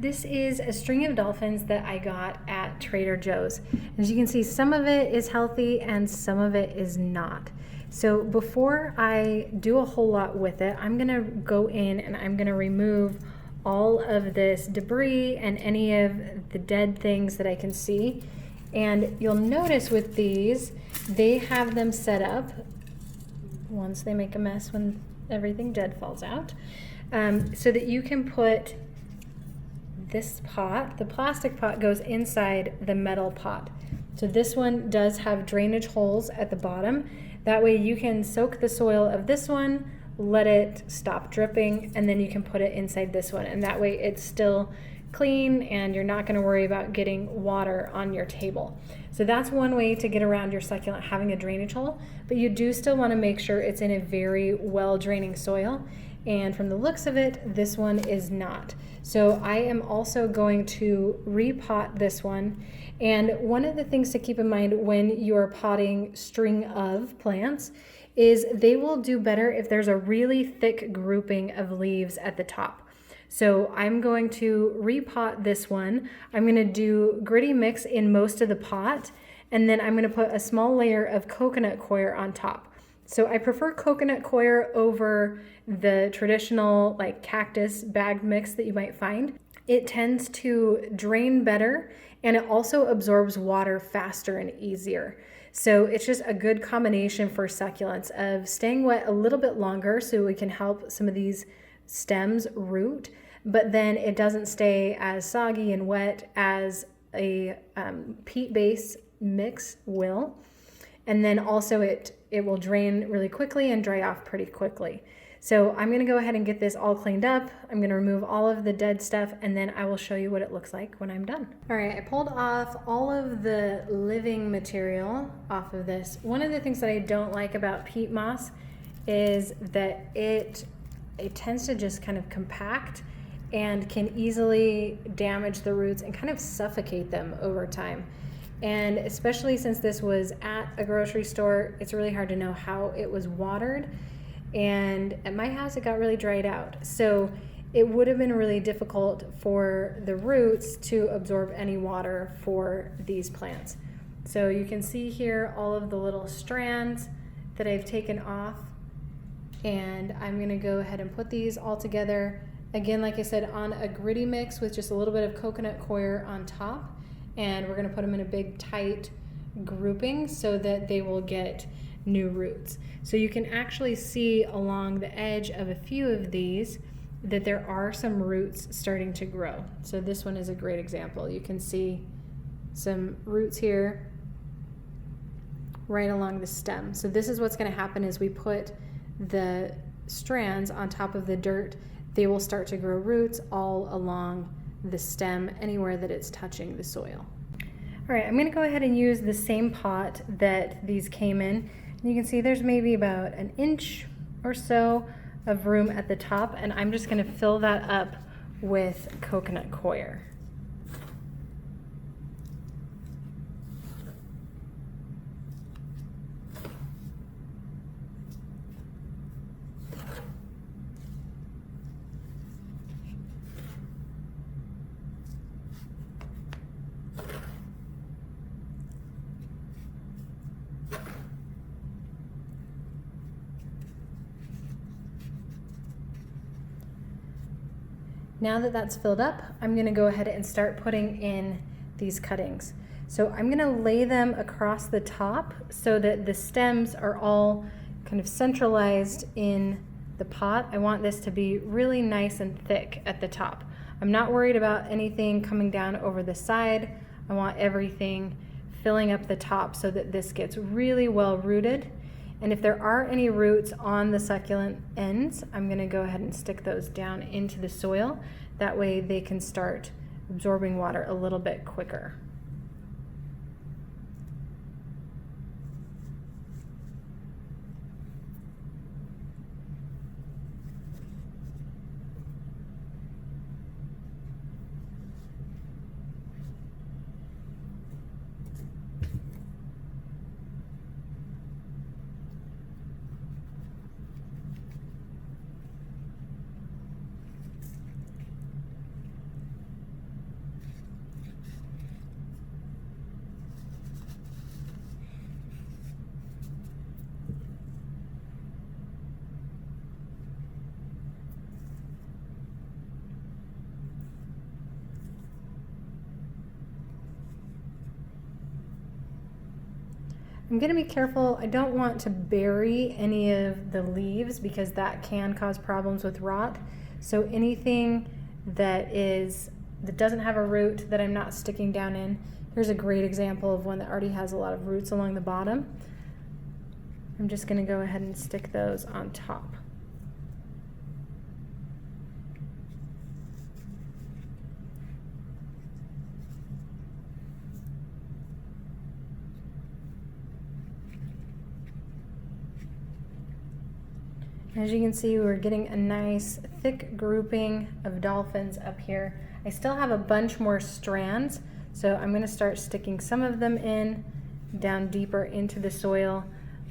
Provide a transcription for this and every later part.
This is a string of dolphins that I got at Trader Joe's. As you can see, some of it is healthy and some of it is not. So before I do a whole lot with it, I'm gonna go in and I'm gonna remove all of this debris and any of the dead things that I can see. And you'll notice with these, they have them set up once they make a mess when everything dead falls out, so that you can put this pot, the plastic pot goes inside the metal pot. So this one does have drainage holes at the bottom. That way you can soak the soil of this one, let it stop dripping, and then you can put it inside this one. And that way it's still clean and you're not going to worry about getting water on your table. So that's one way to get around your succulent, having a drainage hole, but you do still want to make sure it's in a very well draining soil. And from the looks of it, this one is not. So I am also going to repot this one. And one of the things to keep in mind when you're potting string of plants is they will do better if there's a really thick grouping of leaves at the top. So I'm going to repot this one. I'm going to do gritty mix in most of the pot, and then I'm going to put a small layer of coconut coir on top. So I prefer coconut coir over the traditional like cactus bagged mix that you might find. It tends to drain better and it also absorbs water faster and easier. So it's just a good combination for succulents of staying wet a little bit longer so we can help some of these stems root, but then it doesn't stay as soggy and wet as a peat-based mix will. And then also it will drain really quickly and dry off pretty quickly. So I'm gonna go ahead and get this all cleaned up. I'm gonna remove all of the dead stuff and then I will show you what it looks like when I'm done. All right, I pulled off all of the living material off of this. One of the things that I don't like about peat moss is that it tends to just kind of compact and can easily damage the roots and kind of suffocate them over time. And especially since this was at a grocery store, it's really hard to know how it was watered. And at my house, it got really dried out. So it would have been really difficult for the roots to absorb any water for these plants. So you can see here all of the little strands that I've taken off. And I'm gonna go ahead and put these all together. Again, like I said, on a gritty mix with just a little bit of coconut coir on top. And we're gonna put them in a big tight grouping so that they will get new roots. So you can actually see along the edge of a few of these that there are some roots starting to grow. So this one is a great example. You can see some roots here right along the stem. So this is what's gonna happen is we put the strands on top of the dirt. They will start to grow roots all along the stem anywhere that it's touching the soil. All right, I'm gonna go ahead and use the same pot that these came in. And you can see there's maybe about an inch or so of room at the top, and I'm just gonna fill that up with coconut coir. Now that that's filled up, I'm gonna go ahead and start putting in these cuttings. So I'm gonna lay them across the top so that the stems are all kind of centralized in the pot. I want this to be really nice and thick at the top. I'm not worried about anything coming down over the side. I want everything filling up the top so that this gets really well rooted. And if there are any roots on the succulent ends, I'm gonna go ahead and stick those down into the soil. That way they can start absorbing water a little bit quicker. I'm going to be careful. I don't want to bury any of the leaves because that can cause problems with rot. So anything that doesn't have a root that I'm not sticking down in. Here's a great example of one that already has a lot of roots along the bottom. I'm just going to go ahead and stick those on top. As you can see, we're getting a nice thick grouping of dolphins up here. I still have a bunch more strands, so I'm going to start sticking some of them in down deeper into the soil.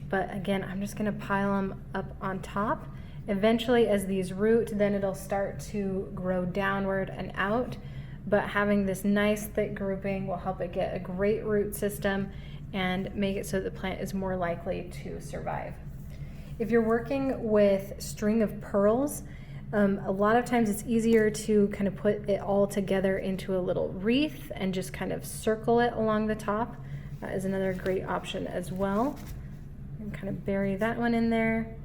But again, I'm just going to pile them up on top. Eventually, as these root, then it'll start to grow downward and out. But having this nice thick grouping will help it get a great root system and make it so the plant is more likely to survive. If you're working with string of pearls, a lot of times it's easier to kind of put it all together into a little wreath and just kind of circle it along the top. That is another great option as well. And kind of bury that one in there.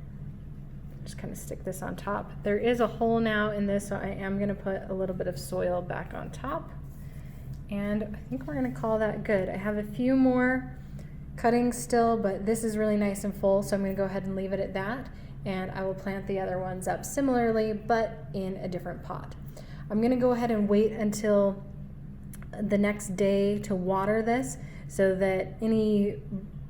Just kind of stick this on top. There is a hole now in this, so I am going to put a little bit of soil back on top. And I think we're going to call that good. I have a few more cuttings still, but this is really nice and full, so I'm going to go ahead and leave it at that, and I will plant the other ones up similarly but in a different pot. I'm going to go ahead and wait until the next day to water this so that any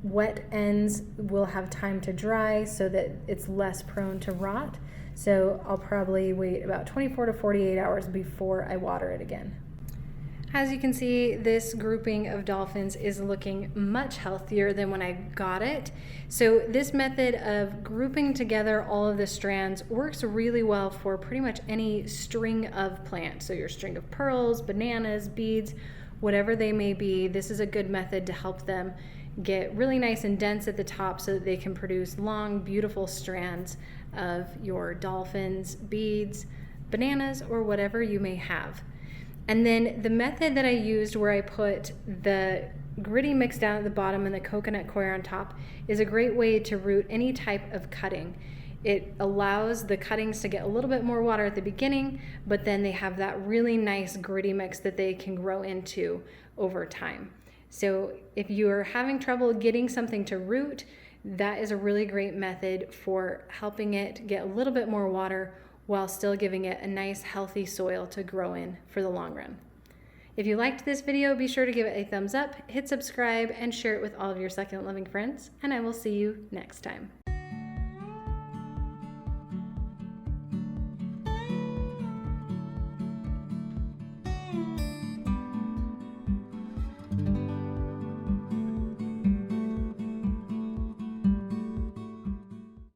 wet ends will have time to dry so that it's less prone to rot. So I'll probably wait about 24 to 48 hours before I water it again. As you can see, this grouping of dolphins is looking much healthier than when I got it. So this method of grouping together all of the strands works really well for pretty much any string of plants. So your string of pearls, bananas, beads, whatever they may be, this is a good method to help them get really nice and dense at the top so that they can produce long, beautiful strands of your dolphins, beads, bananas, or whatever you may have. And then the method that I used where I put the gritty mix down at the bottom and the coconut coir on top is a great way to root any type of cutting. It allows the cuttings to get a little bit more water at the beginning, but then they have that really nice gritty mix that they can grow into over time. So if you're having trouble getting something to root, that is a really great method for helping it get a little bit more water while still giving it a nice healthy soil to grow in for the long run. If you liked this video, be sure to give it a thumbs up, hit subscribe, and share it with all of your succulent loving friends, and I will see you next time.